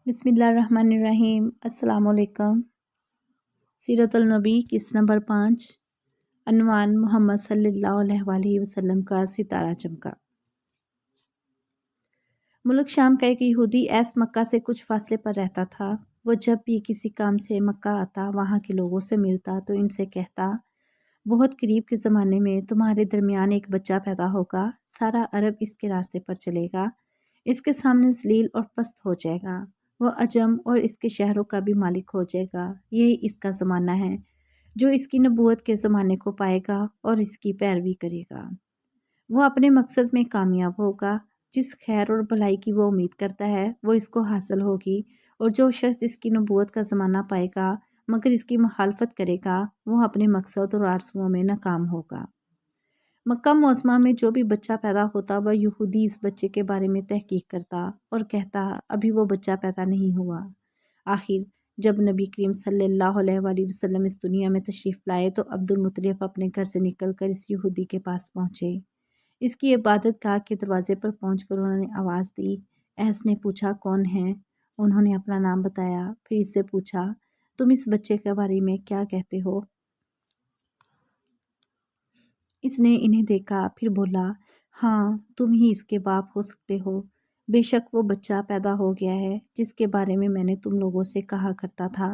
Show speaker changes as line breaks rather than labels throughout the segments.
बिस्मिल्लाहिर्रहमानिर्रहीम। अस्सलाम वालेकुम। सीरतुल नबी किस्त नंबर 5। अन्वान मोहम्मद सल्लल्लाहु अलैहि वसल्लम का सितारा चमका। मुल्क शाम का एक यहूदी ऐस मक्का से कुछ फासले पर रहता था। वो जब भी किसी काम से मक्का आता, वहाँ के लोगों से मिलता तो इनसे कहता, बहुत करीब के ज़माने में तुम्हारे दरमियान एक बच्चा पैदा होगा। सारा अरब इसके रास्ते पर चलेगा, इसके सामने जलील और पस्त हो जाएगा। वह अजम और इसके शहरों का भी मालिक हो जाएगा। यही इसका ज़माना है जो इसकी नबूवत के ज़माने को पाएगा और इसकी पैरवी करेगा। वह अपने मकसद में कामयाब होगा। जिस खैर और भलाई की वो उम्मीद करता है वो इसको हासिल होगी, और जो शख्स इसकी नबूवत का ज़माना पाएगा मगर इसकी मुखालफत करेगा, वह अपने मकसद और आरज़ुओं में नाकाम होगा। मक्का मुअज़्ज़मा में जो भी बच्चा पैदा होता, वह यहूदी इस बच्चे के बारे में तहकीक करता और कहता, अभी वो बच्चा पैदा नहीं हुआ। आखिर जब नबी करीम सल्लल्लाहु अलैहि वसल्लम इस दुनिया में तशरीफ़ लाए तो अब्दुल मुत्तलिब अपने घर से निकलकर इस यहूदी के पास पहुँचे। इसकी इबादत गाह के दरवाजे पर पहुंचकर उन्होंने आवाज़ दी। ऐस ने पूछा, कौन है? उन्होंने अपना नाम बताया। फिर इससे पूछा, तुम इस बच्चे के बारे में क्या कहते हो? इसने इन्हें देखा, फिर बोला, हाँ, तुम ही इसके बाप हो सकते हो। बेशक वो बच्चा पैदा हो गया है जिसके बारे में मैंने तुम लोगों से कहा करता था।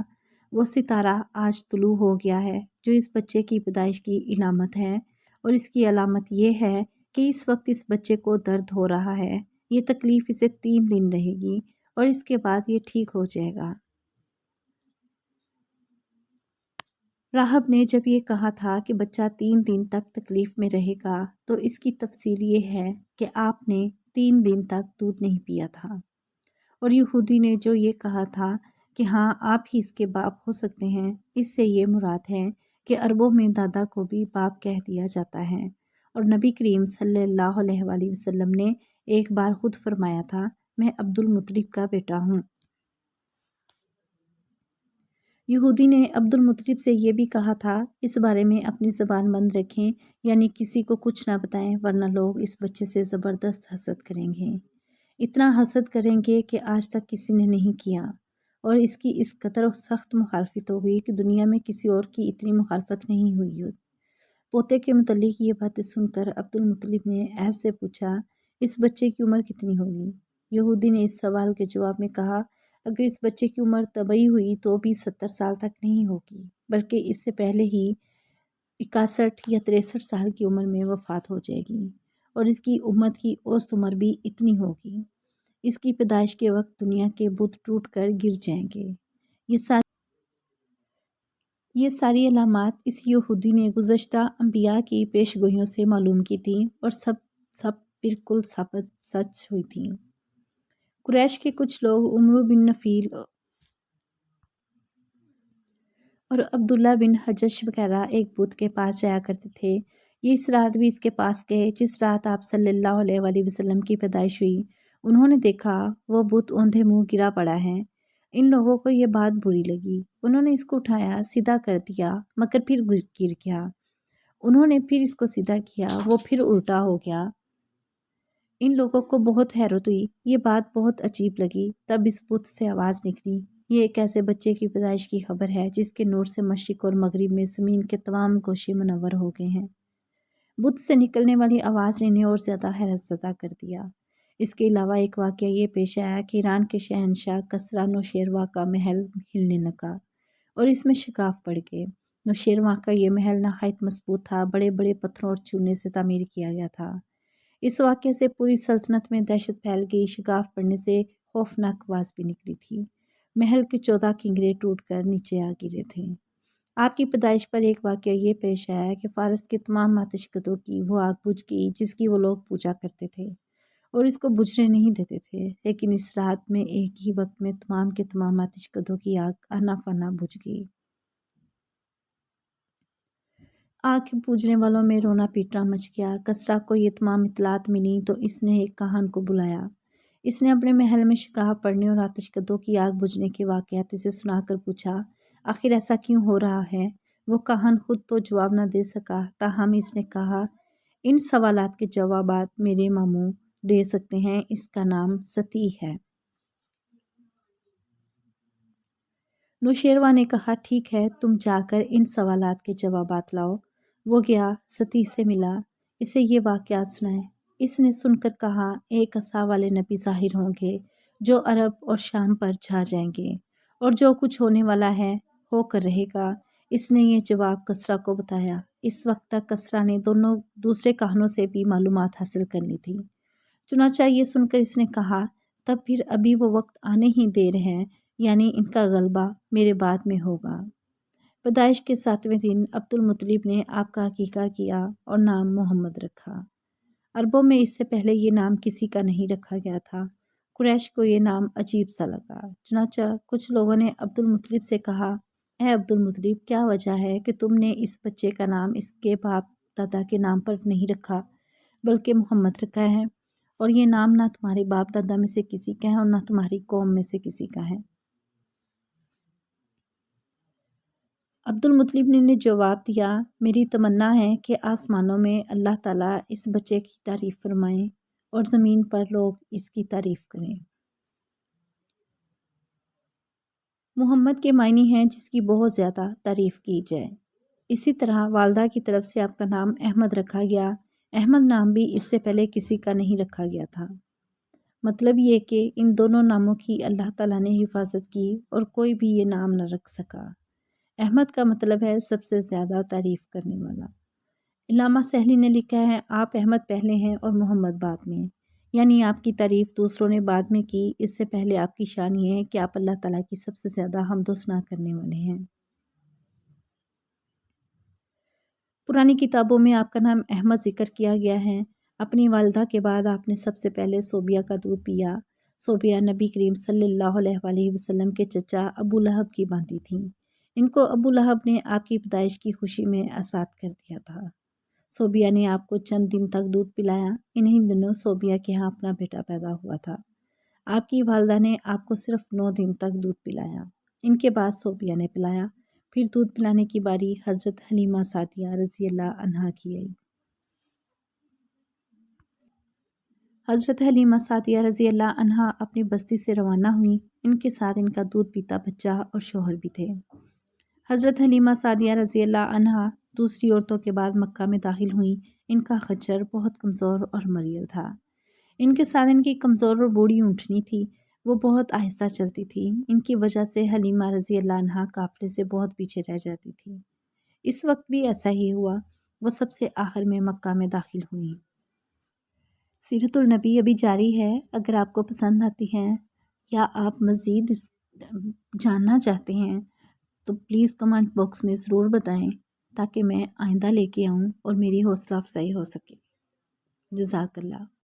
वो सितारा आज तुलू हो गया है जो इस बच्चे की पैदाइश की इलामत है, और इसकी अलामत ये है कि इस वक्त इस बच्चे को दर्द हो रहा है। ये तकलीफ़ इसे 3 दिन रहेगी और इसके बाद ये ठीक हो जाएगा। राहब ने जब ये कहा था कि बच्चा 3 दिन तक तकलीफ़ में रहेगा, तो इसकी तफसील ये है कि आपने 3 दिन तक दूध नहीं पिया था। और यहूदी ने जो ये कहा था कि हाँ, आप ही इसके बाप हो सकते हैं, इससे ये मुराद है कि अरबों में दादा को भी बाप कह दिया जाता है। और नबी करीम सल्लल्लाहु अलैहि वसल्लम ने एक बार खुद फरमाया था, मैं अब्दुल मुत्तलिब का बेटा हूँ। यहूदी ने अब्दुल मुत्तलिब से ये भी कहा था, इस बारे में अपनी ज़बान बंद रखें, यानी किसी को कुछ ना बताएं, वरना लोग इस बच्चे से ज़बरदस्त हसद करेंगे। इतना हसद करेंगे कि आज तक किसी ने नहीं किया। और इसकी इस कदर सख्त मुखालफत हुई कि दुनिया में किसी और की इतनी मुखालफत नहीं हुई हो। पोते के मुतल्लिक ये बातें सुनकर अब्दुल मुत्तलिब ने ऐसे पूछा, इस बच्चे की उम्र कितनी होगी? यहूदी ने इस सवाल के जवाब में कहा, अगर इस बच्चे की उम्र तबई हुई तो भी 70 साल तक नहीं होगी, बल्कि इससे पहले ही 61 या 63 साल की उम्र में वफ़ात हो जाएगी, और इसकी उम्मत की औसत उम्र भी इतनी होगी। इसकी पैदाइश के वक्त दुनिया के बुत टूट कर गिर जाएंगे। ये सारी अलामात इस यहूदी ने गुज़श्ता अंबिया की पेशगोइयों से मालूम की थीं, और सब बिल्कुल साबित सच हुई थीं। कुरैश के कुछ लोग उमर बिन नफ़ील और अब्दुल्ला बिन हजश वगैरह एक बुत के पास जाया करते थे। ये इस रात भी इसके पास गए जिस रात आप सल्लल्लाहु अलैहि वसल्लम की पैदाइश हुई। उन्होंने देखा वो बुत औंधे मुंह गिरा पड़ा है। इन लोगों को ये बात बुरी लगी। उन्होंने इसको उठाया, सीधा कर दिया, मगर फिर गिर गया। उन्होंने फिर इसको सीधा किया, वो फिर उल्टा हो गया। इन लोगों को बहुत हैरत हुई, ये बात बहुत अजीब लगी। तब इस बुत से आवाज़ निकली, ये एक ऐसे बच्चे की पैदाइश की खबर है जिसके नूर से मशरिक़ और मगरिब में ज़मीन के तमाम गोशे मुनव्वर हो गए हैं। बुत से निकलने वाली आवाज़ ने इन्हें और ज़्यादा हैरत ज़दा कर दिया। इसके अलावा एक वाक़या ये पेश आया कि ईरान के शहनशाह कसरा नौशेरवां का महल हिलने लगा और इसमें शिकाफ पड़ गए। नौशेरवां का ये महल नहायत मजबूत था, बड़े बड़े पत्थरों और चूने से तामीर किया गया था। इस वाक़ये से पूरी सल्तनत में दहशत फैल गई। शिकाफ पड़ने से खौफनाक आवाज़ भी निकली थी। महल के 14 किंगरे टूट कर नीचे आ गिरे थे। आपकी पैदाइश पर एक वाक़या ये पेश आया कि फ़ारस के तमाम आतिशकदों की वो आग बुझ गई जिसकी वो लोग पूजा करते थे और इसको बुझने नहीं देते थे। लेकिन इस रात में एक ही वक्त में तमाम के तमाम आतिशकदों की आग आना फाना बुझ गई। आग पूजने वालों में रोना पीटना मच गया। कसरा को ये तमाम इतलात मिली तो इसने एक काहन को बुलाया। इसने अपने महल में शिकाफ पड़ने और आतिशकदों की आग बुझने के वाक़यात इसे सुनाकर पूछा, आखिर ऐसा क्यों हो रहा है? वो काहन खुद तो जवाब न दे सका, ताहम इसने कहा, इन सवालात के जवाबात मेरे मामू दे सकते हैं। इसका नाम सती है। नौशेरवा ने कहा, ठीक है, तुम जाकर इन सवालात के जवाबात लाओ। वो गया, सती से मिला, इसे ये वाक़यात सुनाए। इसने सुनकर कहा, एक असा वाले नबी ज़ाहिर होंगे जो अरब और शाम पर छा जाएंगे, और जो कुछ होने वाला है होकर रहेगा। इसने ये जवाब कसरा को बताया। इस वक्त तक कसरा ने दोनों दूसरे कहानों से भी मालूमात हासिल कर ली थी। चुनाचा ये सुनकर इसने कहा, तब फिर अभी वो वक्त आने ही देर है, यानी इनका गलबा मेरे बाद में होगा। पैदाइश के 7वें दिन अब्दुल मुत्तलिब ने आपका अकीका किया और नाम मोहम्मद रखा। अरबों में इससे पहले ये नाम किसी का नहीं रखा गया था। कुरैश को ये नाम अजीब सा लगा। चुनाचा कुछ लोगों ने अब्दुल मुत्तलिब से कहा, ए अब्दुल मुत्तलिब, क्या वजह है कि तुमने इस बच्चे का नाम इसके बाप दादा के नाम पर नहीं रखा बल्कि मोहम्मद रखा है, और ये नाम ना तुम्हारे बाप दादा में से किसी का है और ना तुम्हारी कौम में से किसी का है। अब्दुल मुत्तलिब ने जवाब दिया, मेरी तमन्ना है कि आसमानों में अल्लाह ताला इस बच्चे की तारीफ़ फरमाएं और ज़मीन पर लोग इसकी तारीफ़ करें। मोहम्मद के मायने हैं जिसकी बहुत ज़्यादा तारीफ़ की जाए। इसी तरह वालदा की तरफ से आपका नाम अहमद रखा गया। अहमद नाम भी इससे पहले किसी का नहीं रखा गया था। मतलब ये कि इन दोनों नामों की अल्लाह ताला ने हिफाजत की और कोई भी ये नाम न रख सका। अहमद का मतलब है सबसे ज़्यादा तारीफ़ करने वाला। इल्लामा सहली ने लिखा है, आप अहमद पहले हैं और मोहम्मद बाद में, यानी आपकी तारीफ़ दूसरों ने बाद में की। इससे पहले आपकी शान ये है कि आप अल्लाह ताला की सबसे ज़्यादा हम्द व सना करने वाले हैं। पुरानी किताबों में आपका नाम अहमद ज़िक्र किया गया है। अपनी वालिदा के बाद आपने सबसे पहले सोबिया का दूध पिया। सोबिया नबी करीम सल्लल्लाहु अलैहि वसल्लम के चचा अबू लहब की बांधी थीं। इनको अबू लहब ने आपकी पैदाइश की खुशी में आज़ाद कर दिया था। सोबिया ने आपको चंद दिन तक दूध पिलाया। इन्हीं दिनों सोबिया के यहाँ अपना बेटा पैदा हुआ था। आपकी वालिदा ने आपको सिर्फ 9 दिन तक दूध पिलाया। इनके बाद सोबिया ने पिलाया। फिर दूध पिलाने की बारी हज़रत हलीमा सादिया रज़ी अल्लाह अन्हा की आई। हज़रत हलीमा सादिया रज़ी अल्लाह अन्हा अपनी बस्ती से रवाना हुई। इनके साथ इनका दूध पीता बच्चा और शोहर भी थे। हज़रत हलीमा सादिया रज़ी अल्लाह अन्हा दूसरी औरतों के बाद मक्का में दाखिल हुई। इनका खच्चर बहुत कमज़ोर और मरियल था। इनके साथ इनकी कमज़ोर और बूढ़ी ऊँटनी थी। वो बहुत आहिस्ता चलती थी। इनकी वजह से हलीमा रज़ी अल्लाह अन्हा काफ़िले से बहुत पीछे रह जाती थी। इस वक्त भी ऐसा ही हुआ। वो सबसे आखिर में मक्का में दाखिल हुई। सीरतुल नबी अभी जारी है। अगर आपको पसंद आती है या आप मज़ीद जानना चाहते हैं तो प्लीज़ कमेंट बॉक्स में ज़रूर बताएं ताकि मैं आइंदा लेके आऊँ और मेरी हौसला अफजाई हो सके। जज़ाकल्लाह।